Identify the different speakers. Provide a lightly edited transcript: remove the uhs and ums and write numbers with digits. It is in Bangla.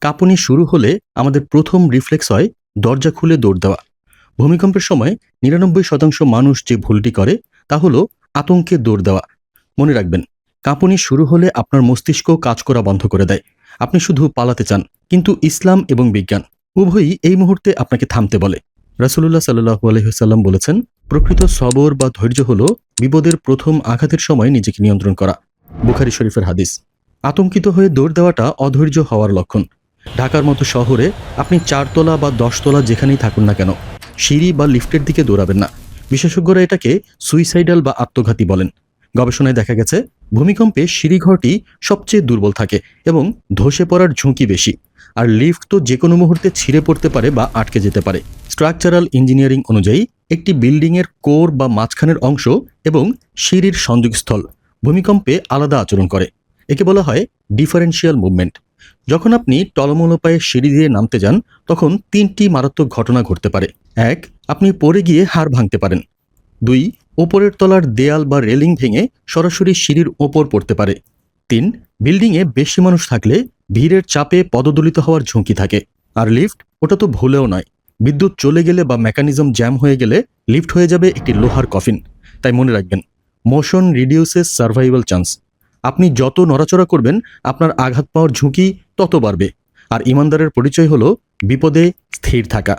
Speaker 1: কাঁপুনি শুরু হলে আমাদের প্রথম রিফ্লেক্স হয় দরজা খুলে দৌড় দেওয়া। ভূমিকম্পের সময় ৯৯% মানুষ যে ভুলটি করে তা হলো আতঙ্কে দৌড় দেওয়া। মনে রাখবেন, কাঁপুনি শুরু হলে আপনার মস্তিষ্ক কাজ করা বন্ধ করে দেয়। আপনি শুধু পালাতে চান, কিন্তু ইসলাম এবং বিজ্ঞান উভয়ই এই মুহূর্তে আপনাকে থামতে বলে। রাসূলুল্লাহ সাল্লাল্লাহু আলাইহি ওয়াসাল্লাম বলেছেন, প্রকৃত সবর বা ধৈর্য হলো বিপদের প্রথম আঘাতের সময় নিজেকে নিয়ন্ত্রণ করা। বুখারী শরীফের হাদিস। আতঙ্কিত হয়ে দৌড় দেওয়াটা অধৈর্য হওয়ার লক্ষণ। ঢাকার মতো শহরে আপনি 4 তলা বা 10 তলা যেখানেই থাকুন না কেন, সিঁড়ি বা লিফটের দিকে দৌড়াবেন না। বিশেষজ্ঞরা এটাকে সুইসাইডাল বা আত্মঘাতী বলেন। গবেষণায় দেখা গেছে, ভূমিকম্পে সিঁড়িঘরটি সবচেয়ে দুর্বল থাকে এবং ধসে পড়ার ঝুঁকি বেশি। আর লিফট তো যে কোনো মুহূর্তে ছিঁড়ে পড়তে পারে বা আটকে যেতে পারে। স্ট্রাকচারাল ইঞ্জিনিয়ারিং অনুযায়ী একটি বিল্ডিংয়ের কোর বা মাঝখানের অংশ এবং সিঁড়ির সংযোগস্থল ভূমিকম্পে আলাদা আচরণ করে। একে বলা হয় ডিফারেন্সিয়াল মুভমেন্ট। যখন আপনি টলমল পায়ে সিঁড়ি দিয়ে নামতে যান, তখন 3টি মারাত্মক ঘটনা ঘটতে পারে। 1. আপনি পড়ে গিয়ে হাড় ভাঙতে পারেন। 2. ওপরের তলার দেয়াল বা রেলিং ভেঙে সরাসরি সিঁড়ির ওপর পড়তে পারে। 3. বিল্ডিংয়ে বেশি মানুষ থাকলে ভিড়ের চাপে পদদলিত হওয়ার ঝুঁকি থাকে। আর লিফট, ওটা তো ভুলেও নয়। বিদ্যুৎ চলে গেলে বা মেকানিজম জ্যাম হয়ে গেলে লিফট হয়ে যাবে একটি লোহার কফিন। তাই মনে রাখবেন, মোশন রিডিউসেস সার্ভাইভাল চান্স। আপনি যত নড়াচড়া করবেন, আপনার আঘাত পাওয়ার ঝুঁকি তত বাড়বে। আর ইমানদারের পরিচয় হলো বিপদে স্থির থাকা।